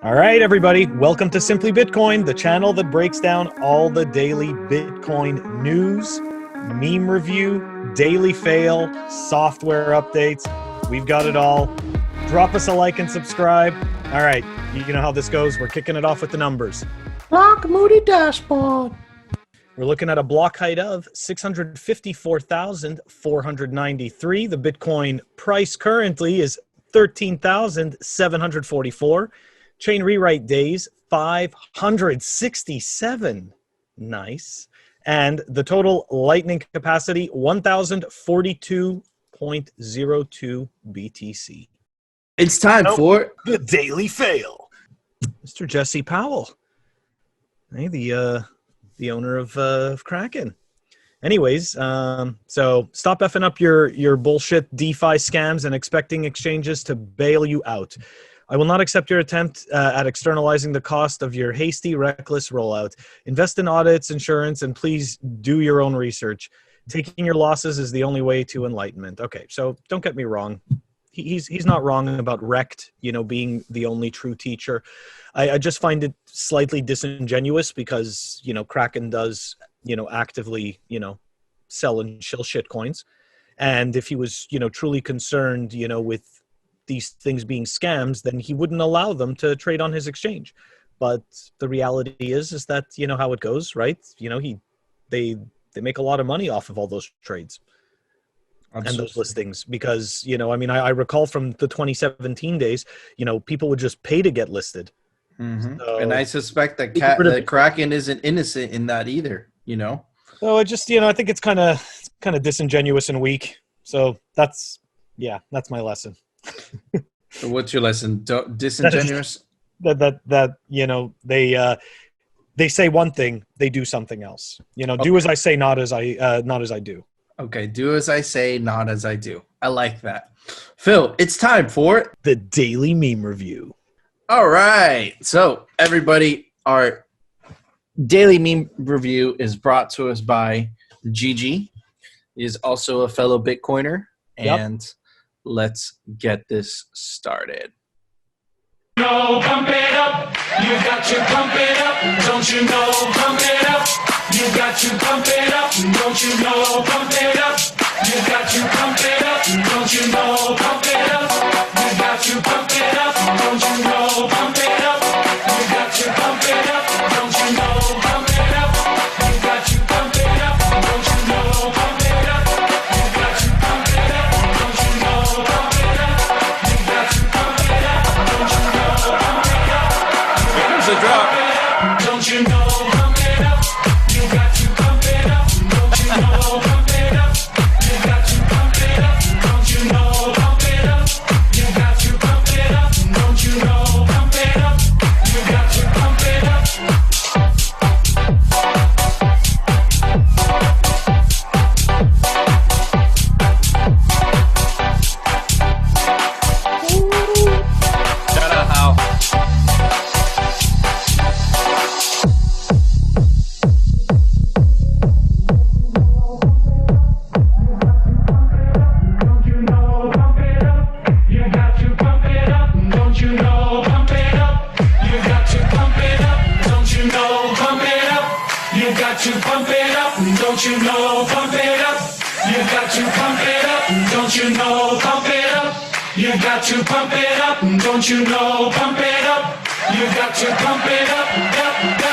All right, everybody, welcome to Simply Bitcoin, the channel that breaks down all the daily Bitcoin news, meme review, daily fail, software updates. We've got it all. Drop us a like and subscribe. All right, you know how this goes. We're kicking it off with the numbers. Block Moody Dashboard. We're looking at a block height of 654,493. The Bitcoin price currently is 13,744. Chain rewrite days, 567. Nice. And the total lightning capacity, 1,042.02 BTC. It's time for the daily fail. Mr. Jesse Powell. Hey, the owner of Kraken. Anyways, so stop effing up your bullshit DeFi scams and expecting exchanges to bail you out. I will not accept your attempt at externalizing the cost of your hasty, reckless rollout. Invest in audits, insurance, and please do your own research. Taking your losses is the only way to enlightenment. Okay, so don't get me wrong. He's not wrong about Rect, being the only true teacher. I just find it slightly disingenuous because, Kraken does, actively, sell and shill shit coins. And if he was, truly concerned, with these things being scams, then he wouldn't allow them to trade on his exchange. But the reality is that, how it goes, right? They make a lot of money off of all those trades. Absolutely. And those listings because, I recall from the 2017 days, people would just pay to get listed. Mm-hmm. So, and I suspect that Kraken isn't innocent in that either, So it just, I think it's kind of disingenuous and weak. So that's my lesson. What's your lesson? Disingenuous? That they say one thing, they do something else. Okay. Do as I say, not as I do. Okay, do as I say, not as I do. I like that. Phil, it's time for the daily meme review. All right. So, everybody, our daily meme review is brought to us by Gigi. He is also a fellow Bitcoiner. And let's get this started. Pump it up. You got to pump it up. Don't you know? Pump it up. You got to pump it up. Don't you know? Pump it up. You got to pump it up. Don't you know? Pump it up. You got to pump it up. Don't you know? Pump it up. You got to pump it up. Don't you know? Pump it up. You got to pump it up. Don't you know? Pump it up. You got to pump it up. Don't you know? Pump it up. You got to pump it up. Don't you know? Pump it up. Here's a drop. Don't you know? Pump it up. You got to pump it up. Don't you know? Pump it up. You got to pump it up. Don't you know? Pump it up. You got to pump it up. Don't you know? Pump it up. You got to pump it up. Shout out, Hal. Don't you know? Pump it up. You got to pump it up. Don't you know? Pump it up. You got to pump it up. Don't you know? Pump it up. You got to pump it up. Don't you know? Pump it up. You got to pump it up. Don't you know? Pump it up. You got to pump it up. Don't you know?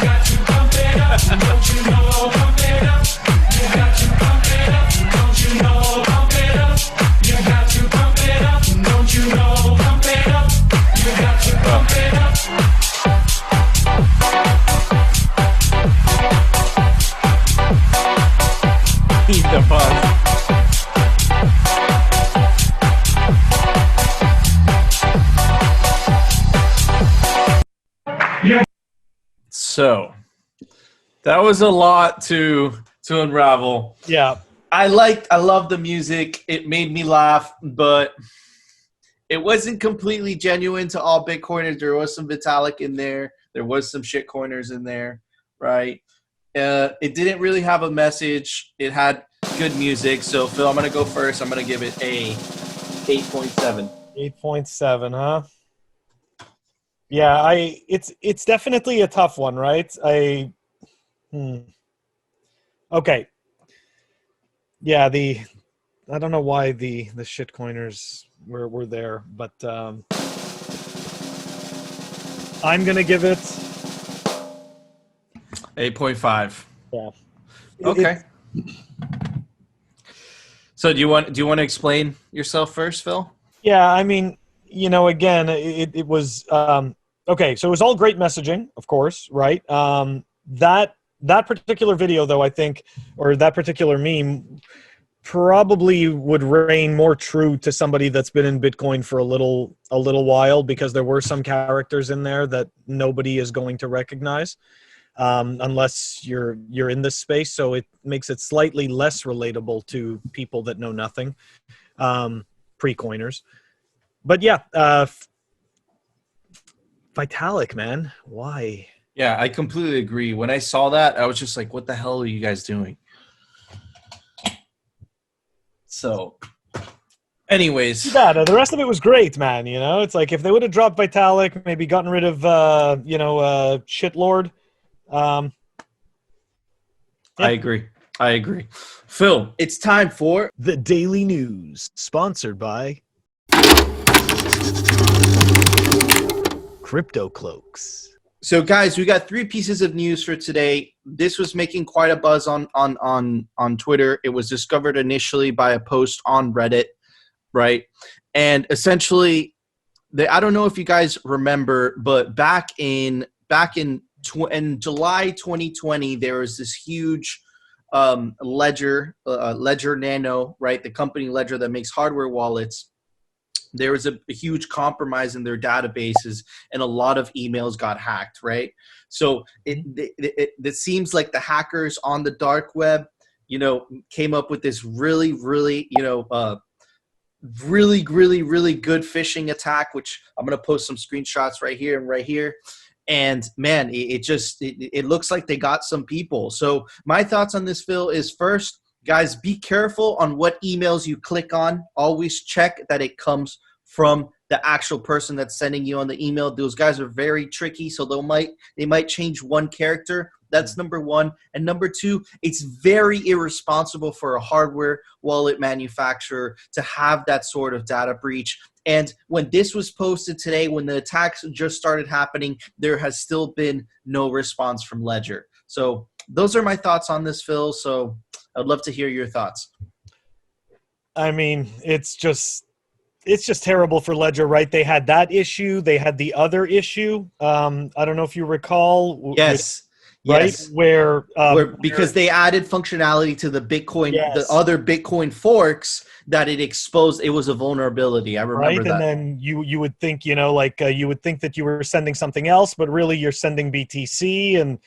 Pump it up. You got to pump it up. Don't you know? Pump it up. You got to pump it up. Don't you know? Pump it up. You got to pump it up. Don't you know? Pump it up. You got to pump it up. Don't you know? Pump it up. You got to pump it up. Eat the fun. So that was a lot to unravel. Yeah. I love the music. It made me laugh, but it wasn't completely genuine to all Bitcoiners. There was some Vitalik in there. There was some shitcoiners in there, right? It didn't really have a message. It had good music. So, Phil, I'm going to go first. I'm going to give it a 8.7. 8.7, huh? Yeah, it's definitely a tough one, right? Okay. Yeah, I don't know why the shitcoiners were there, but I'm gonna give it 8.5. Yeah. Okay. So do you want to explain yourself first, Phil? Yeah, I mean, again, it was okay. So it was all great messaging, of course, right? That particular video, though, I think, or that particular meme, probably would reign more true to somebody that's been in Bitcoin for a little while, because there were some characters in there that nobody is going to recognize unless you're in this space. So it makes it slightly less relatable to people that know nothing, pre-coiners. But yeah, Vitalik, man, why? Yeah, I completely agree. When I saw that, I was just like, what the hell are you guys doing? So, anyways. Yeah, the rest of it was great, man. It's like if they would have dropped Vitalik, maybe gotten rid of, Shitlord. Yeah. I agree. Phil, it's time for The Daily News, sponsored by Crypto Cloaks. So, guys, we got 3 pieces of news for today. This was making quite a buzz on Twitter. It was discovered initially by a post on Reddit, right? And essentially, I don't know if you guys remember, but back in July 2020, there was this huge Ledger Nano, right? The company Ledger that makes hardware wallets. There was a huge compromise in their databases, and a lot of emails got hacked, right? So it seems like the hackers on the dark web, came up with this really, really, really good phishing attack, which I'm going to post some screenshots right here and right here. And man, it looks like they got some people. So my thoughts on this, Phil, is first, guys, be careful on what emails you click on. Always check that it comes from the actual person that's sending you on the email. Those guys are very tricky, so they might change one character. That's number one. And number two, it's very irresponsible for a hardware wallet manufacturer to have that sort of data breach. And when this was posted today, when the attacks just started happening, there has still been no response from Ledger. So those are my thoughts on this, Phil. So I'd love to hear your thoughts. I mean, it's just terrible for Ledger, right? They had that issue. They had the other issue. I don't know if you recall. Yes. Right? Yes. Where because they added functionality to the Bitcoin, yes, the other Bitcoin forks, that it exposed it was a vulnerability. I remember that. And then you would think, you would think that you were sending something else, but really you're sending BTC, and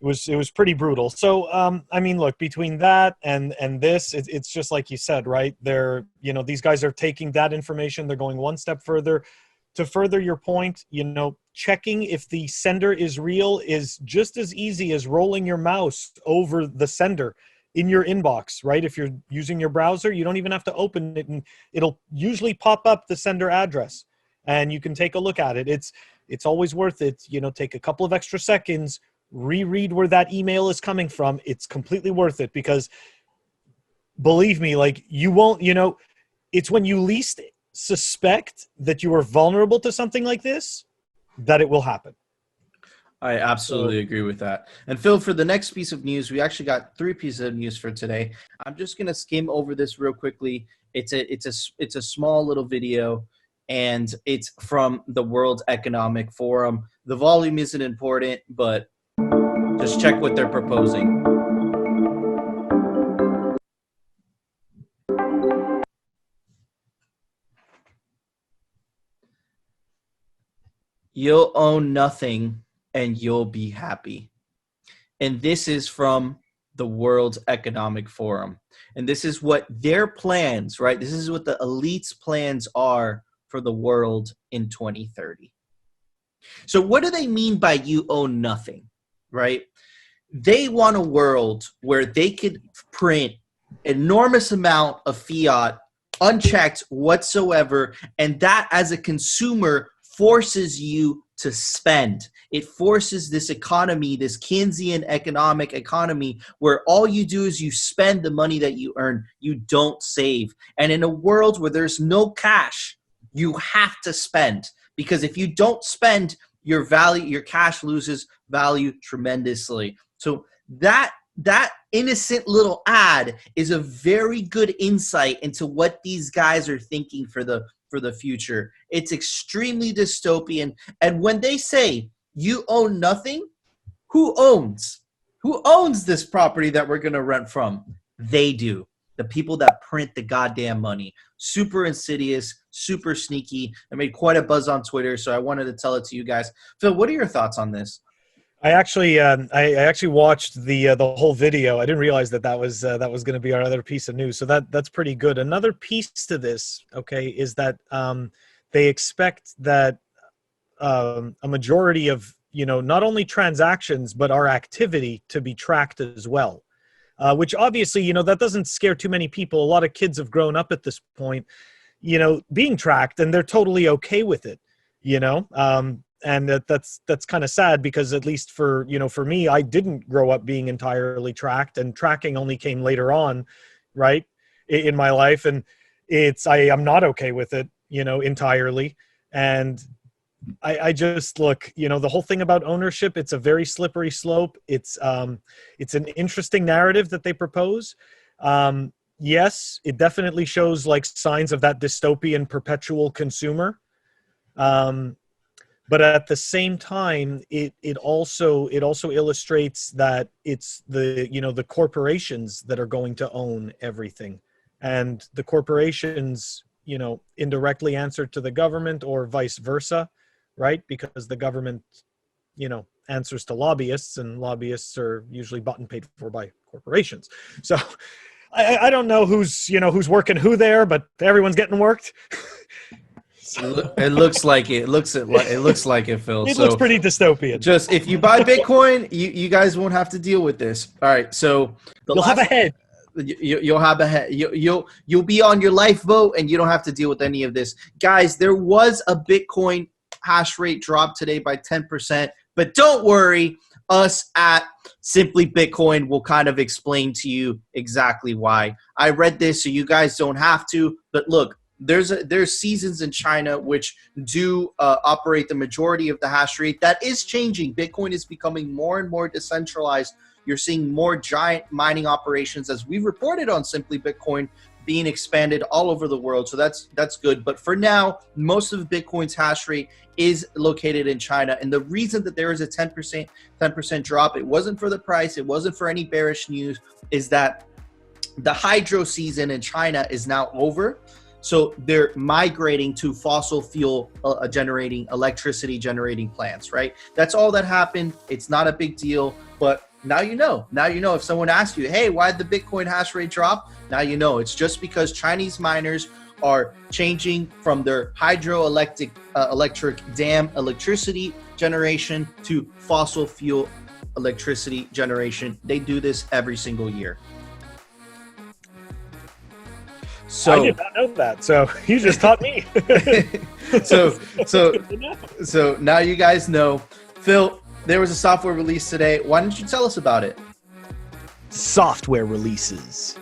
it was pretty brutal. So I mean, look, between that and this, it's just like you said, right? They're, these guys are taking that information, they're going one step further. To further your point, checking if the sender is real is just as easy as rolling your mouse over the sender in your inbox, right? If you're using your browser, you don't even have to open it, and it'll usually pop up the sender address, and you can take a look at it. It's always worth it. Take a couple of extra seconds, reread where that email is coming from. It's completely worth it, because believe me, like, you won't, it's when you least suspect that you are vulnerable to something like this that it will happen. I absolutely agree with that. And Phil, for the next piece of news, we actually got 3 pieces of news for today. I'm just going to skim over this real quickly. It's a small little video, and it's from the World Economic Forum. The volume isn't important, but just check what they're proposing. You'll own nothing and you'll be happy. And this is from the World Economic Forum. And this is what their plans, right? This is what the elites' plans are for the world in 2030. So what do they mean by you own nothing, right? They want a world where they could print enormous amount of fiat unchecked whatsoever, and that as a consumer forces you to spend. It forces this economy, this Keynesian economic economy, where all you do is you spend the money that you earn. You don't save. And in a world where there's no cash, you have to spend, because if you don't spend, your cash loses value tremendously. So that innocent little ad is a very good insight into what these guys are thinking for the future. It's extremely dystopian. And when they say you own nothing, who owns this property that we're going to rent from? They do. The people that print the goddamn money. Super insidious, super sneaky. I made quite a buzz on Twitter, so I wanted to tell it to you guys. Phil, what are your thoughts on this? I actually watched the whole video. I didn't realize that was going to be our other piece of news. So that's pretty good. Another piece to this, okay, is that they expect that a majority of not only transactions but our activity to be tracked as well, which obviously that doesn't scare too many people. A lot of kids have grown up at this point, being tracked, and they're totally okay with it, And that's kind of sad, because at least for me, I didn't grow up being entirely tracked, and tracking only came later on, right, in my life. And I'm not okay with it, entirely. And I just look, the whole thing about ownership, it's a very slippery slope. It's an interesting narrative that they propose. Yes, it definitely shows like signs of that dystopian perpetual consumer. But at the same time, it also illustrates that it's the corporations that are going to own everything, and the corporations indirectly answer to the government, or vice versa, right? Because the government answers to lobbyists, and lobbyists are usually bought and paid for by corporations. So I don't know who's working who there, but everyone's getting worked. It looks like it. It looks like it, Phil. It looks pretty dystopian. Just if you buy Bitcoin, you guys won't have to deal with this. All right, so you'll have a head. You'll have a head. You'll be on your life vote, and you don't have to deal with any of this, guys. There was a Bitcoin hash rate drop today by 10%, but don't worry. Us at Simply Bitcoin will kind of explain to you exactly why. I read this, so you guys don't have to. But look. There's seasons in China which do operate the majority of the hash rate. That is changing. Bitcoin is becoming more and more decentralized. You're seeing more giant mining operations, as we reported on Simply Bitcoin, being expanded all over the world. So that's good. But for now, most of Bitcoin's hash rate is located in China. And the reason that there is a 10% drop, it wasn't for the price, it wasn't for any bearish news, is that the hydro season in China is now over. So they're migrating to fossil fuel electricity generating plants, right? That's all that happened. It's not a big deal, but now you know. Now you know if someone asks you, hey, why did the Bitcoin hash rate drop? Now you know. It's just because Chinese miners are changing from their hydroelectric dam electricity generation to fossil fuel electricity generation. They do this every single year. So I did not know that. So you just taught me. so now you guys know. Phil, there was a software release today. Why don't you tell us about it? Software releases.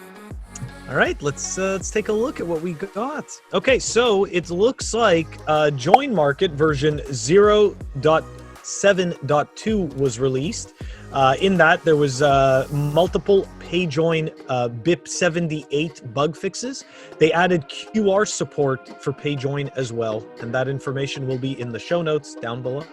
All right, let's take a look at what we got. Okay, so it looks like Join Market version 0.7.2 was released. In that, there was multiple PayJoin BIP78 bug fixes. They added QR support for PayJoin as well, and that information will be in the show notes down below.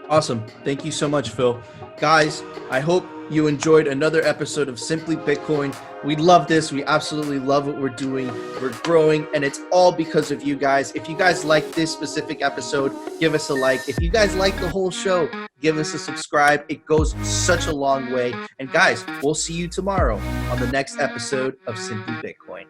Awesome. Thank you so much, Phil. Guys, I hope you enjoyed another episode of Simply Bitcoin. We love this. We absolutely love what we're doing. We're growing, and it's all because of you guys. If you guys like this specific episode, give us a like. If you guys like the whole show, give us a subscribe. It goes such a long way. And guys, we'll see you tomorrow on the next episode of Simply Bitcoin.